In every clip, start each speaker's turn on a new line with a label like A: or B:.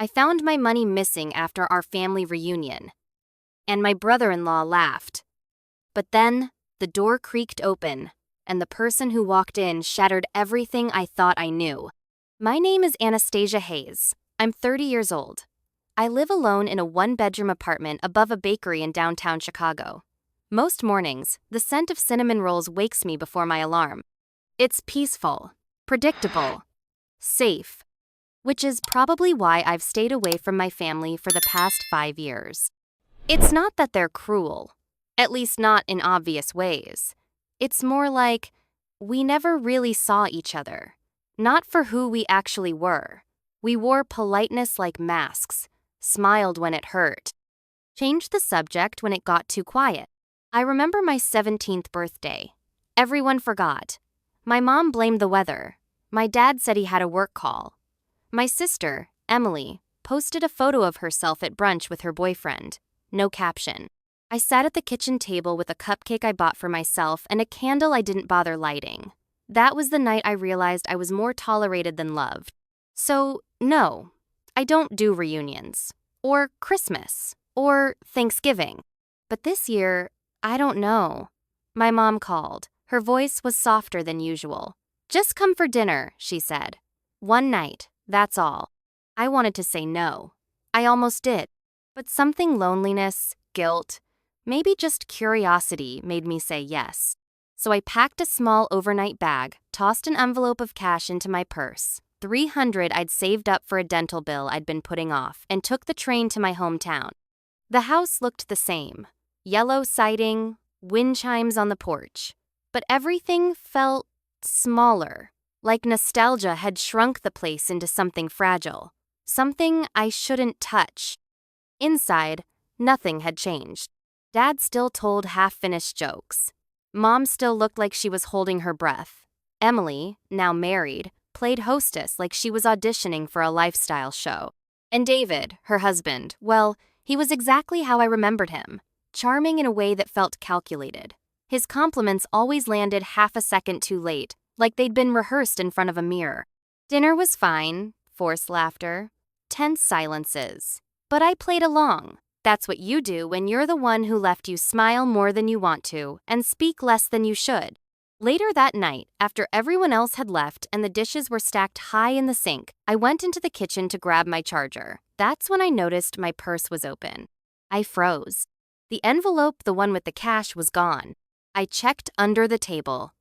A: I found my money missing after our family reunion, and my brother-in-law laughed. But then, the door creaked open, and the person who walked in shattered everything I thought I knew. My name is Anastasia Hayes. I'm 30 years old. I live alone in a one-bedroom apartment above a bakery in downtown Chicago. Most mornings, the scent of cinnamon rolls wakes me before my alarm. It's peaceful, predictable, safe, which is probably why I've stayed away from my family for the past 5 years. It's not that they're cruel, at least not in obvious ways. It's more like we never really saw each other, not for who we actually were. We wore politeness like masks, smiled when it hurt, changed the subject when it got too quiet. I remember my 17th birthday. Everyone forgot. My mom blamed the weather. My dad said he had a work call. My sister, Emily, posted a photo of herself at brunch with her boyfriend. No caption. I sat at the kitchen table with a cupcake I bought for myself and a candle I didn't bother lighting. That was the night I realized I was more tolerated than loved. So, no, I don't do reunions, or Christmas, or Thanksgiving. But this year, I don't know. My mom called. Her voice was softer than usual. "Just come for dinner," she said. "One night, that's all." I wanted to say no. I almost did. But something loneliness, guilt, maybe just curiosity made me say yes. So I packed a small overnight bag, tossed an envelope of cash into my purse, $300 I'd saved up for a dental bill I'd been putting off, and took the train to my hometown. The house looked the same. Yellow siding, wind chimes on the porch. But everything felt smaller, like nostalgia had shrunk the place into something fragile, something I shouldn't touch. Inside, nothing had changed. Dad still told half-finished jokes. Mom still looked like she was holding her breath. Emily, now married, played hostess like she was auditioning for a lifestyle show. And David, her husband, well, he was exactly how I remembered him, charming in a way that felt calculated. His compliments always landed half a second too late, like they'd been rehearsed in front of a mirror. Dinner was fine, forced laughter, tense silences. But I played along. That's what you do when you're the one who left you smile more than you want to and speak less than you should. Later that night, after everyone else had left and the dishes were stacked high in the sink, I went into the kitchen to grab my charger. That's when I noticed my purse was open. I froze. The envelope, the one with the cash, was gone. I checked under the table.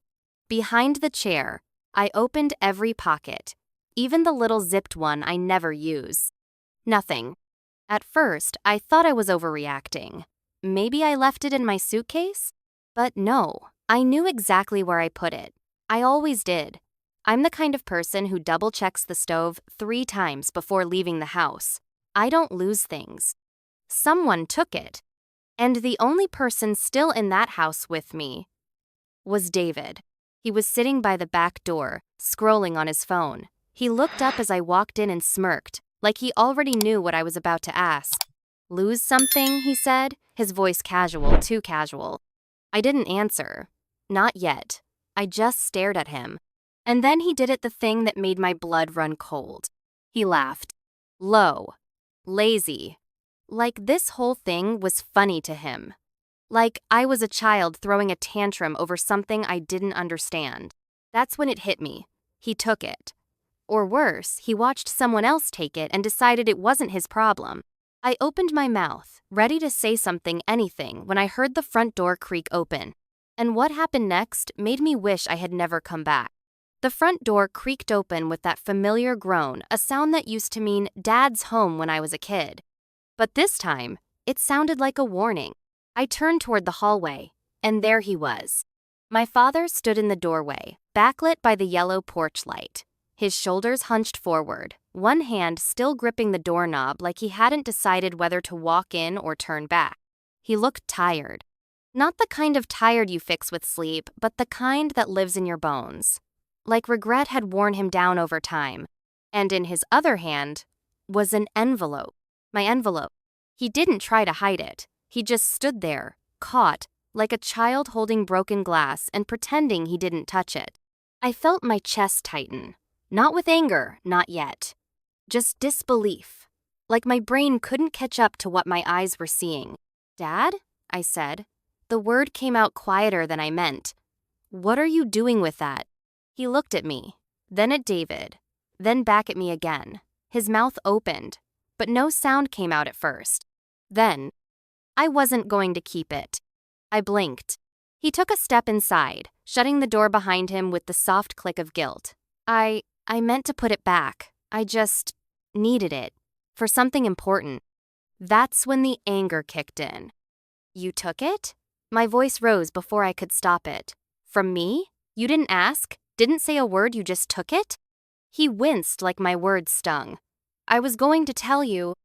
A: Behind the chair, I opened every pocket, even the little zipped one I never use. Nothing. At first, I thought I was overreacting. Maybe I left it in my suitcase? But no, I knew exactly where I put it. I always did. I'm the kind of person who double-checks the stove 3 times before leaving the house. I don't lose things. Someone took it. And the only person still in that house with me was David. He was sitting by the back door, scrolling on his phone. He looked up as I walked in and smirked, like he already knew what I was about to ask. "Lose something?" he said, his voice casual, too casual. I didn't answer. Not yet. I just stared at him. And then he did the thing that made my blood run cold. He laughed. Low. Lazy. Like this whole thing was funny to him. Like I was a child throwing a tantrum over something I didn't understand. That's when it hit me. He took it. Or worse, he watched someone else take it and decided it wasn't his problem. I opened my mouth, ready to say something, anything, when I heard the front door creak open. And what happened next made me wish I had never come back. The front door creaked open with that familiar groan, a sound that used to mean Dad's home when I was a kid. But this time, it sounded like a warning. I turned toward the hallway, and there he was. My father stood in the doorway, backlit by the yellow porch light. His shoulders hunched forward, one hand still gripping the doorknob like he hadn't decided whether to walk in or turn back. He looked tired. Not the kind of tired you fix with sleep, but the kind that lives in your bones. Like regret had worn him down over time. And in his other hand was an envelope. My envelope. He didn't try to hide it. He just stood there, caught, like a child holding broken glass and pretending he didn't touch it. I felt my chest tighten. Not with anger, not yet. Just disbelief. like my brain couldn't catch up to what my eyes were seeing. "Dad?" I said. The word came out quieter than I meant. "What are you doing with that?" He looked at me, then at David, then back at me again. His mouth opened, but no sound came out at first. Then, I wasn't going to keep it. I blinked. He took a step inside, shutting the door behind him with the soft click of guilt. I meant to put it back. I just needed it for something important. That's when the anger kicked in. "You took it?" My voice rose before I could stop it. "From me? You didn't ask? Didn't say a word, you just took it?" He winced like my words stung. "I was going to tell you."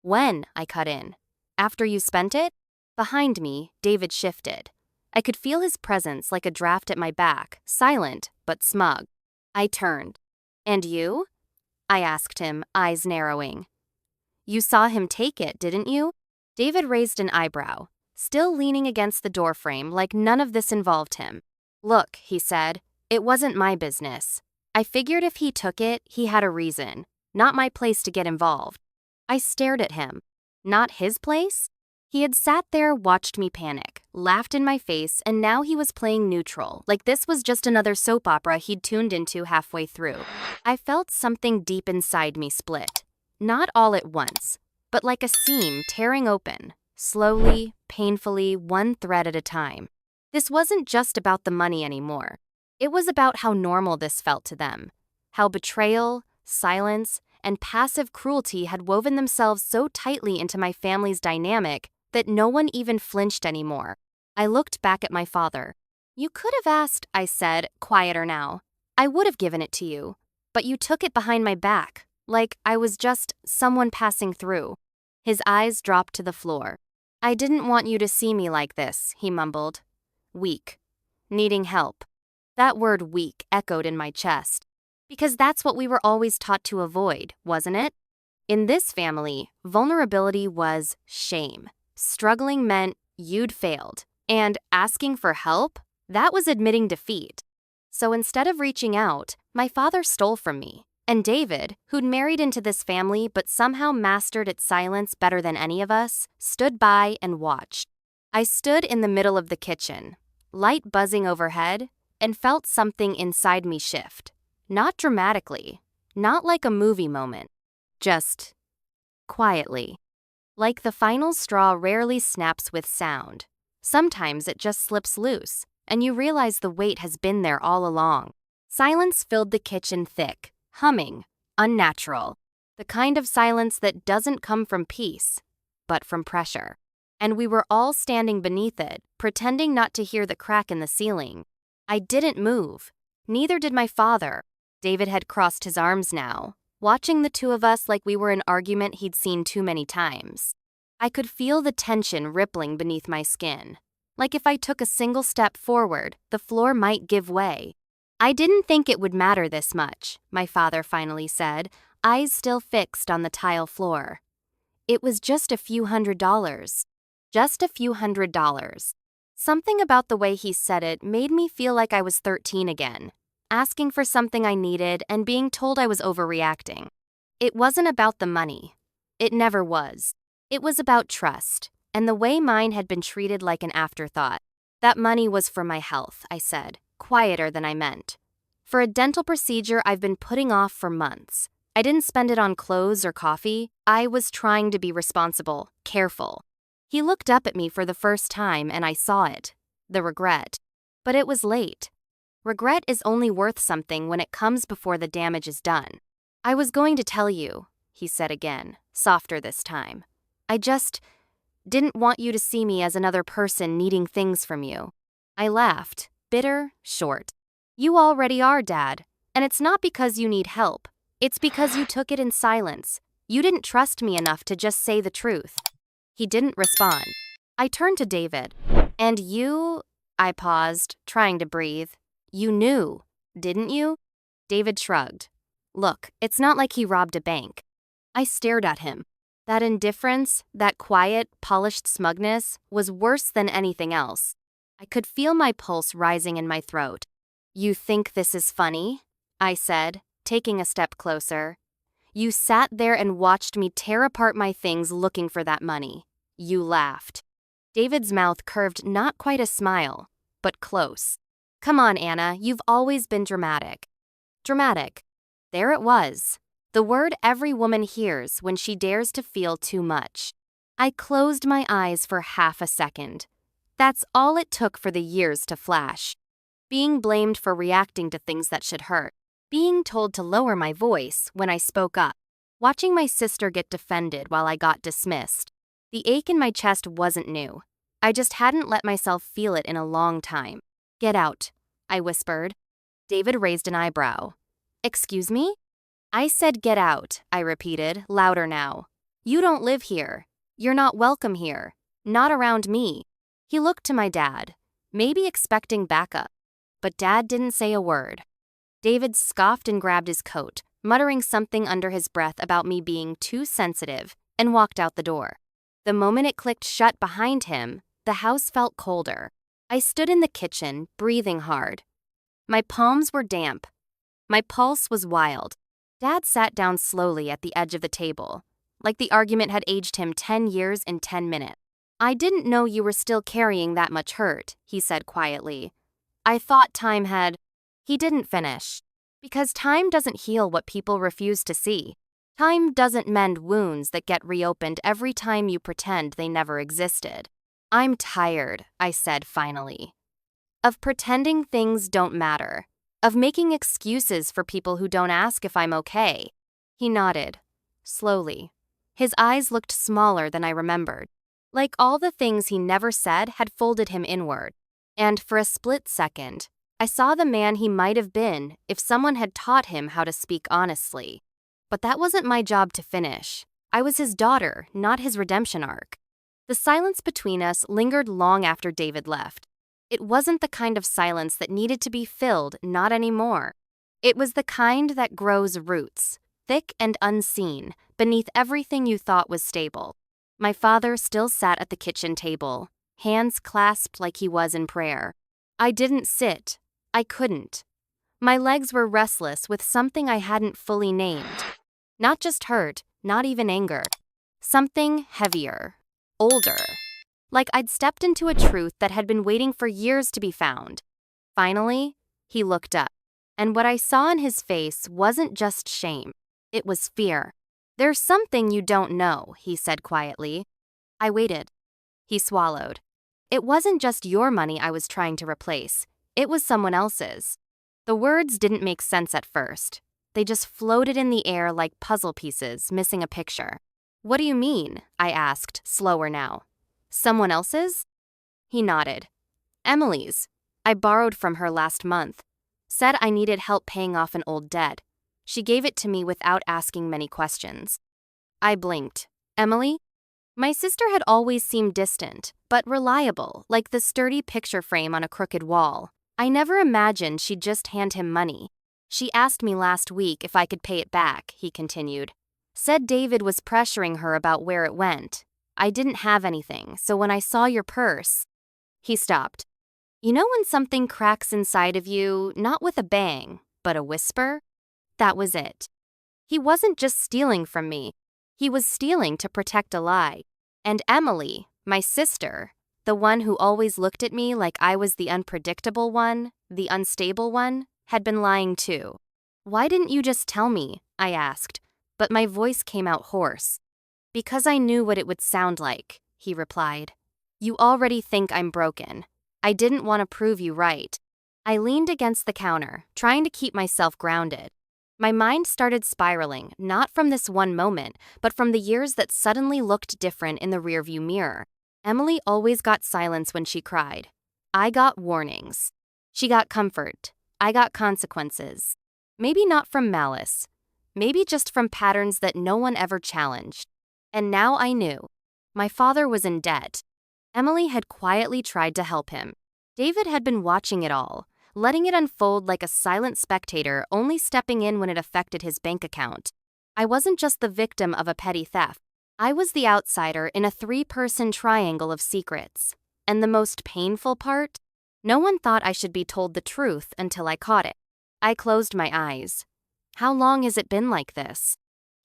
A: "When?" I cut in. "After you spent it?" Behind me, David shifted. I could feel his presence like a draft at my back, silent but smug. I turned. "And you?" I asked him, eyes narrowing. "You saw him take it, didn't you?" David raised an eyebrow, still leaning against the doorframe like none of this involved him. "Look," he said, "it wasn't my business. I figured if he took it, he had a reason. Not my place to get involved." I stared at him. Not his place? He had sat there, watched me panic, laughed in my face, and now he was playing neutral, like this was just another soap opera he'd tuned into halfway through. I felt something deep inside me split. Not all at once, but like a seam tearing open, slowly, painfully, one thread at a time. This wasn't just about the money anymore. It was about how normal this felt to them, how betrayal, silence, and passive cruelty had woven themselves so tightly into my family's dynamic that no one even flinched anymore. I looked back at my father. "You could have asked," I said, quieter now. "I would have given it to you, but you took it behind my back, like I was just someone passing through." His eyes dropped to the floor. "I didn't want you to see me like this," he mumbled. "Weak. Needing help." That word weak echoed in my chest. Because that's what we were always taught to avoid, wasn't it? In this family, vulnerability was shame. Struggling meant you'd failed. And asking for help? That was admitting defeat. So instead of reaching out, my father stole from me. And David, who'd married into this family but somehow mastered its silence better than any of us, stood by and watched. I stood in the middle of the kitchen, light buzzing overhead, and felt something inside me shift. Not dramatically, not like a movie moment, just quietly. Like the final straw rarely snaps with sound. Sometimes it just slips loose, and you realize the weight has been there all along. Silence filled the kitchen thick, humming, unnatural. The kind of silence that doesn't come from peace, but from pressure. And we were all standing beneath it, pretending not to hear the crack in the ceiling. I didn't move. Neither did my father. David had crossed his arms now, watching the two of us like we were an argument he'd seen too many times. I could feel the tension rippling beneath my skin. Like if I took a single step forward, the floor might give way. "I didn't think it would matter this much," my father finally said, eyes still fixed on the tile floor. "It was just a few $100s. Just a few $100s. Something about the way he said it made me feel like I was 13 again, asking for something I needed and being told I was overreacting. It wasn't about the money. It never was. It was about trust, and the way mine had been treated like an afterthought. "That money was for my health," I said, quieter than I meant. "For a dental procedure I've been putting off for months. I didn't spend it on clothes or coffee. I was trying to be responsible, careful." He looked up at me for the first time and I saw it. The regret. But it was late. Regret is only worth something when it comes before the damage is done. "I was going to tell you," he said again, softer this time. "I just didn't want you to see me as another person needing things from you." I laughed, bitter, short. "You already are, Dad. And it's not because you need help. It's because you took it in silence. You didn't trust me enough to just say the truth." He didn't respond. I turned to David. "And you," I paused, trying to breathe. "You knew, didn't you?" David shrugged. "Look, it's not like he robbed a bank." I stared at him. That indifference, that quiet, polished smugness, was worse than anything else. I could feel my pulse rising in my throat. "You think this is funny?" I said, taking a step closer. You sat there and watched me tear apart my things looking for that money. You laughed. David's mouth curved not quite a smile, but close. Come on, Anna, you've always been dramatic. Dramatic. There it was. The word every woman hears when she dares to feel too much. I closed my eyes for half a second. That's all it took for the years to flash. Being blamed for reacting to things that should hurt. Being told to lower my voice when I spoke up. Watching my sister get defended while I got dismissed. The ache in my chest wasn't new. I just hadn't let myself feel it in a long time. Get out, I whispered. David raised an eyebrow. Excuse me? I said get out, I repeated, louder now. You don't live here. You're not welcome here. Not around me. He looked to my dad, maybe expecting backup. But Dad didn't say a word. David scoffed and grabbed his coat, muttering something under his breath about me being too sensitive, and walked out the door. The moment it clicked shut behind him, the house felt colder. I stood in the kitchen, breathing hard. My palms were damp. My pulse was wild. Dad sat down slowly at the edge of the table, like the argument had aged him 10 years in 10 minutes. I didn't know you were still carrying that much hurt, he said quietly. I thought time had... He didn't finish. Because time doesn't heal what people refuse to see. Time doesn't mend wounds that get reopened every time you pretend they never existed. I'm tired, I said finally. Of pretending things don't matter. Of making excuses for people who don't ask if I'm okay. He nodded, slowly. His eyes looked smaller than I remembered. Like all the things he never said had folded him inward. And for a split second, I saw the man he might have been if someone had taught him how to speak honestly. But that wasn't my job to finish. I was his daughter, not his redemption arc. The silence between us lingered long after David left. It wasn't the kind of silence that needed to be filled, not anymore. It was the kind that grows roots, thick and unseen, beneath everything you thought was stable. My father still sat at the kitchen table, hands clasped like he was in prayer. I didn't sit. I couldn't. My legs were restless with something I hadn't fully named. Not just hurt, not even anger. Something heavier, older. Like I'd stepped into a truth that had been waiting for years to be found. Finally, he looked up. And what I saw in his face wasn't just shame. It was fear. There's something you don't know, he said quietly. I waited. He swallowed. It wasn't just your money I was trying to replace. It was someone else's. The words didn't make sense at first. They just floated in the air like puzzle pieces, missing a picture. What do you mean? I asked, slower now. Someone else's? He nodded. Emily's. I borrowed from her last month. Said I needed help paying off an old debt. She gave it to me without asking many questions. I blinked. Emily? My sister had always seemed distant, but reliable, like the sturdy picture frame on a crooked wall. I never imagined she'd just hand him money. She asked me last week if I could pay it back, he continued. Said David was pressuring her about where it went. I didn't have anything, so when I saw your purse... He stopped. You know when something cracks inside of you, not with a bang, but a whisper? That was it. He wasn't just stealing from me. He was stealing to protect a lie. And Emily, my sister, the one who always looked at me like I was the unpredictable one, the unstable one, had been lying too. Why didn't you just tell me? I asked, but my voice came out hoarse. Because I knew what it would sound like, he replied. You already think I'm broken. I didn't want to prove you right. I leaned against the counter, trying to keep myself grounded. My mind started spiraling, not from this one moment, but from the years that suddenly looked different in the rearview mirror. Emily always got silence when she cried. I got warnings. She got comfort. I got consequences. Maybe not from malice. Maybe just from patterns that no one ever challenged. And now I knew. My father was in debt. Emily had quietly tried to help him. David had been watching it all, letting it unfold like a silent spectator, only stepping in when it affected his bank account. I wasn't just the victim of a petty theft. I was the outsider in a 3-person triangle of secrets. And the most painful part? No one thought I should be told the truth until I caught it. I closed my eyes. How long has it been like this?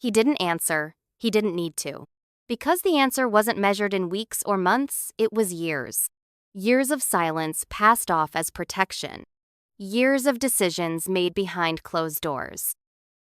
A: He didn't answer. He didn't need to. Because the answer wasn't measured in weeks or months, it was years. Years of silence passed off as protection. Years of decisions made behind closed doors.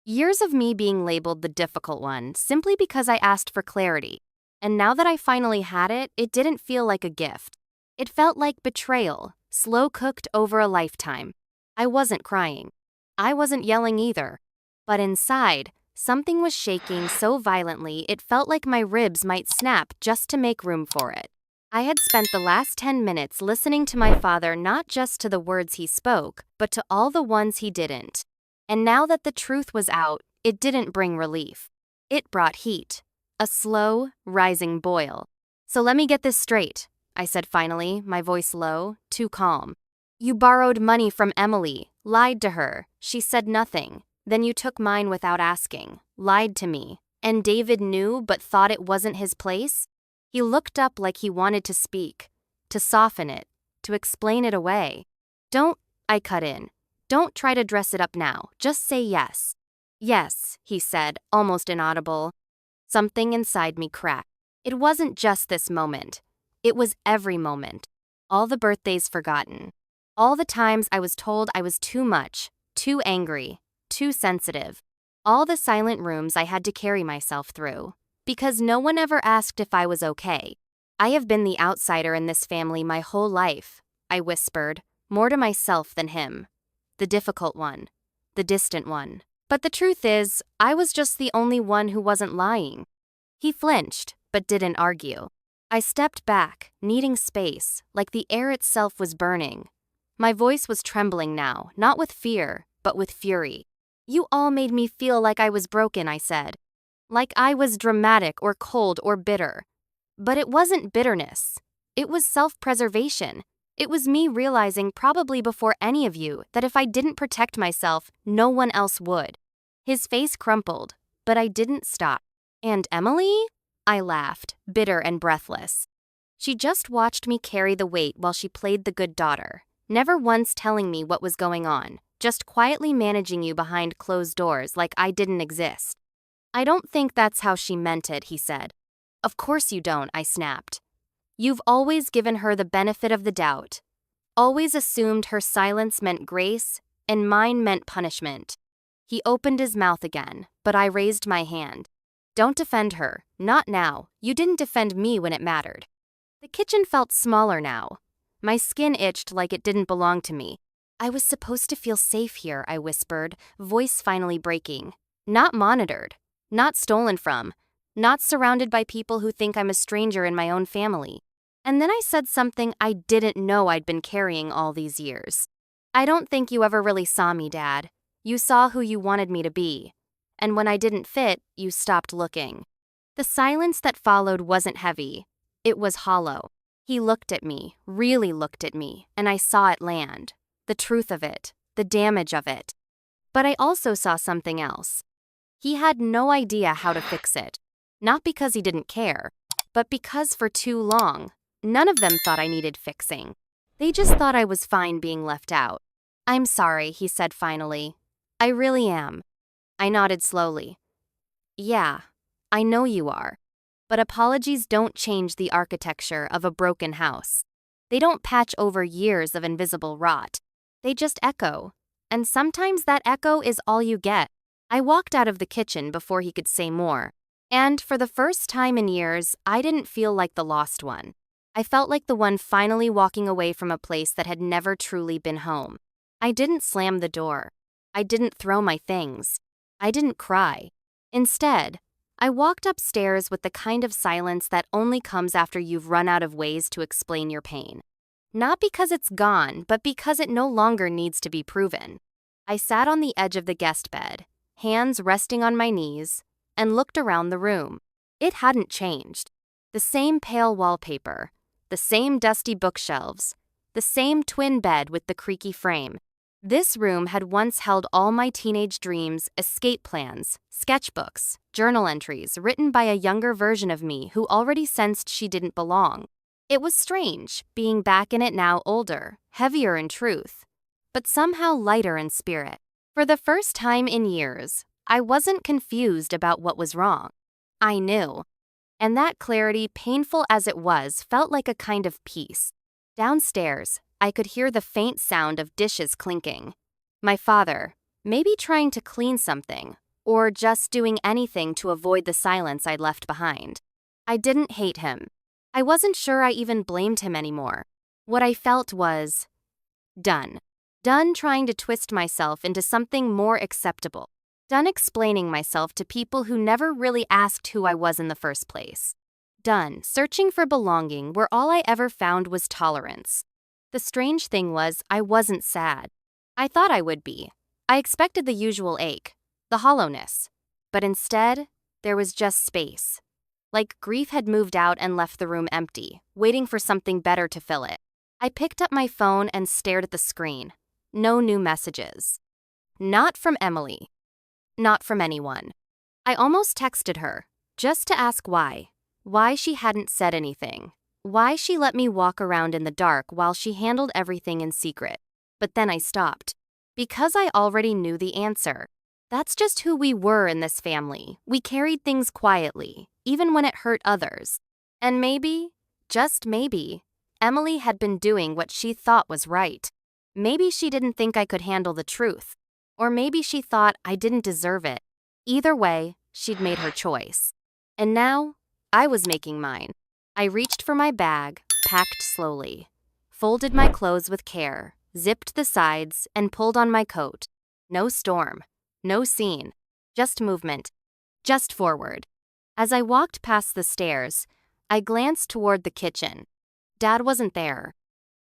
A: Years of me being labeled the difficult one simply because I asked for clarity. And now that I finally had it, it didn't feel like a gift. It felt like betrayal, slow-cooked over a lifetime. I wasn't crying. I wasn't yelling either. But inside, something was shaking so violently it felt like my ribs might snap just to make room for it. I had spent the last 10 minutes listening to my father, not just to the words he spoke, but to all the ones he didn't. And now that the truth was out, it didn't bring relief. It brought heat, a slow, rising boil. "So let me get this straight," I said finally, my voice low, too calm. "You borrowed money from Emily, lied to her, she said nothing. Then you took mine without asking, lied to me, and David knew but thought it wasn't his place?" He looked up like he wanted to speak, to soften it, to explain it away. "Don't," I cut in. "Don't try to dress it up now, just say yes." "Yes," he said, almost inaudible. Something inside me cracked. It wasn't just this moment. It was every moment. All the birthdays forgotten. All the times I was told I was too much, too angry, too sensitive. All the silent rooms I had to carry myself through. Because no one ever asked if I was okay. "I have been the outsider in this family my whole life," I whispered, more to myself than him. The difficult one. The distant one. But the truth is, I was just the only one who wasn't lying. He flinched, but didn't argue. I stepped back, needing space, like the air itself was burning. My voice was trembling now, not with fear, but with fury. "You all made me feel like I was broken," I said. Like I was dramatic or cold or bitter. But it wasn't bitterness. It was self-preservation. It was me realizing, probably before any of you, that if I didn't protect myself, no one else would. His face crumpled, but I didn't stop. "And Emily?" I laughed, bitter and breathless. "She just watched me carry the weight while she played the good daughter, never once telling me what was going on, just quietly managing you behind closed doors like I didn't exist." "I don't think that's how she meant it," he said. "Of course you don't," I snapped. "You've always given her the benefit of the doubt. Always assumed her silence meant grace, and mine meant punishment." He opened his mouth again, but I raised my hand. "Don't defend her, not now. You didn't defend me when it mattered." The kitchen felt smaller now. My skin itched like it didn't belong to me. "I was supposed to feel safe here," I whispered, voice finally breaking. "Not monitored. Not stolen from. Not surrounded by people who think I'm a stranger in my own family." And then I said something I didn't know I'd been carrying all these years. "I don't think you ever really saw me, Dad. You saw who you wanted me to be. And when I didn't fit, you stopped looking." The silence that followed wasn't heavy. It was hollow. He looked at me, really looked at me, and I saw it land. The truth of it, the damage of it. But I also saw something else. He had no idea how to fix it. Not because he didn't care, but because for too long, none of them thought I needed fixing. They just thought I was fine being left out. "I'm sorry," he said finally. "I really am." I nodded slowly. "Yeah, I know you are. But apologies don't change the architecture of a broken house. They don't patch over years of invisible rot. They just echo. And sometimes that echo is all you get." I walked out of the kitchen before he could say more. And for the first time in years, I didn't feel like the lost one. I felt like the one finally walking away from a place that had never truly been home. I didn't slam the door. I didn't throw my things. I didn't cry. Instead, I walked upstairs with the kind of silence that only comes after you've run out of ways to explain your pain. Not because it's gone, but because it no longer needs to be proven. I sat on the edge of the guest bed, hands resting on my knees, and looked around the room. It hadn't changed. The same pale wallpaper, the same dusty bookshelves, the same twin bed with the creaky frame. This room had once held all my teenage dreams, escape plans, sketchbooks, journal entries written by a younger version of me who already sensed she didn't belong. It was strange, being back in it now older, heavier in truth, but somehow lighter in spirit. For the first time in years, I wasn't confused about what was wrong. I knew. And that clarity, painful as it was, felt like a kind of peace. Downstairs, I could hear the faint sound of dishes clinking. My father, maybe trying to clean something, or just doing anything to avoid the silence I'd left behind. I didn't hate him. I wasn't sure I even blamed him anymore. What I felt was done. Done trying to twist myself into something more acceptable. Done explaining myself to people who never really asked who I was in the first place. Done searching for belonging where all I ever found was tolerance. The strange thing was, I wasn't sad. I thought I would be. I expected the usual ache, the hollowness. But instead, there was just space. Like grief had moved out and left the room empty, waiting for something better to fill it. I picked up my phone and stared at the screen. No new messages. Not from Emily. Not from anyone. I almost texted her, just to ask why. Why she hadn't said anything. Why she let me walk around in the dark while she handled everything in secret. But then I stopped. Because I already knew the answer. That's just who we were in this family. We carried things quietly, even when it hurt others. And maybe, just maybe, Emily had been doing what she thought was right. Maybe she didn't think I could handle the truth. Or maybe she thought I didn't deserve it. Either way, she'd made her choice. And now, I was making mine. I reached for my bag, packed slowly, folded my clothes with care, zipped the sides, and pulled on my coat. No storm, no scene, just movement, just forward. As I walked past the stairs, I glanced toward the kitchen. Dad wasn't there.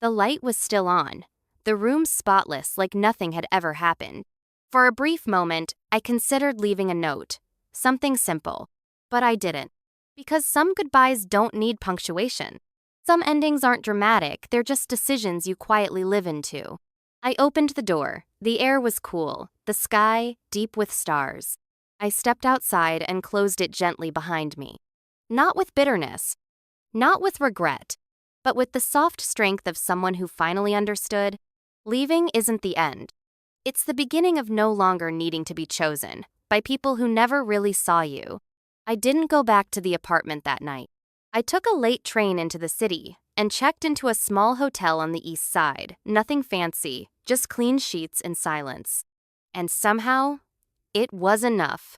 A: The light was still on, the room spotless like nothing had ever happened. For a brief moment, I considered leaving a note, something simple, but I didn't. Because some goodbyes don't need punctuation. Some endings aren't dramatic, they're just decisions you quietly live into. I opened the door. The air was cool, the sky deep with stars. I stepped outside and closed it gently behind me. Not with bitterness, not with regret, but with the soft strength of someone who finally understood. Leaving isn't the end. It's the beginning of no longer needing to be chosen by people who never really saw you. I didn't go back to the apartment that night. I took a late train into the city and checked into a small hotel on the east side. Nothing fancy, just clean sheets and silence. And somehow, it was enough.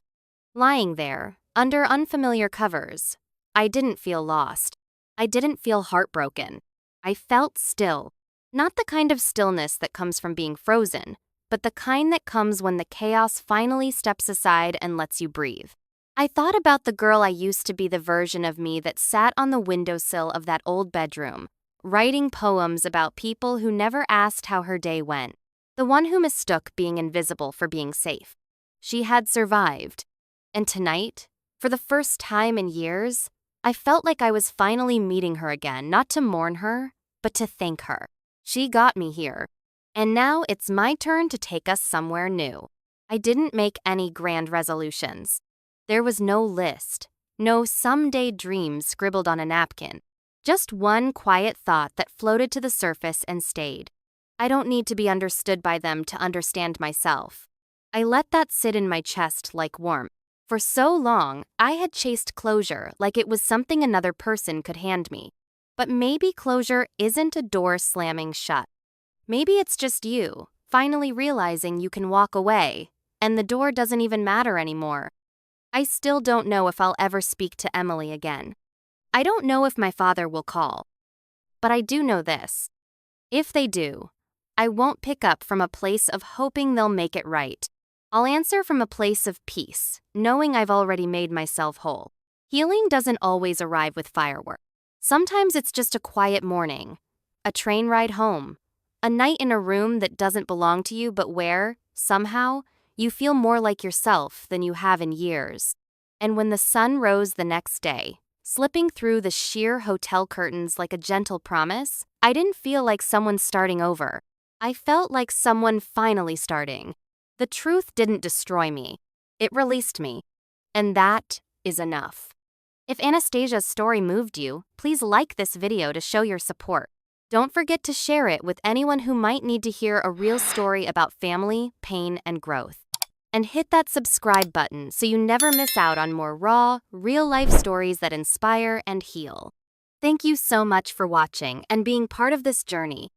A: Lying there, under unfamiliar covers, I didn't feel lost. I didn't feel heartbroken. I felt still. Not the kind of stillness that comes from being frozen, but the kind that comes when the chaos finally steps aside and lets you breathe. I thought about the girl I used to be, the version of me that sat on the windowsill of that old bedroom, writing poems about people who never asked how her day went. The one who mistook being invisible for being safe. She had survived. And tonight, for the first time in years, I felt like I was finally meeting her again, not to mourn her, but to thank her. She got me here. And now it's my turn to take us somewhere new. I didn't make any grand resolutions. There was no list, no someday dreams scribbled on a napkin. Just one quiet thought that floated to the surface and stayed. I don't need to be understood by them to understand myself. I let that sit in my chest like warmth. For so long, I had chased closure like it was something another person could hand me. But maybe closure isn't a door slamming shut. Maybe it's just you, finally realizing you can walk away, and the door doesn't even matter anymore. I still don't know if I'll ever speak to Emily again. I don't know if my father will call. But I do know this. If they do, I won't pick up from a place of hoping they'll make it right. I'll answer from a place of peace, knowing I've already made myself whole. Healing doesn't always arrive with fireworks. Sometimes it's just a quiet morning, a train ride home, a night in a room that doesn't belong to you but where, somehow, you feel more like yourself than you have in years. And when the sun rose the next day, slipping through the sheer hotel curtains like a gentle promise, I didn't feel like someone starting over. I felt like someone finally starting. The truth didn't destroy me. It released me. And that is enough. If Anastasia's story moved you, please like this video to show your support. Don't forget to share it with anyone who might need to hear a real story about family, pain, and growth. And hit that subscribe button so you never miss out on more raw, real-life stories that inspire and heal. Thank you so much for watching and being part of this journey.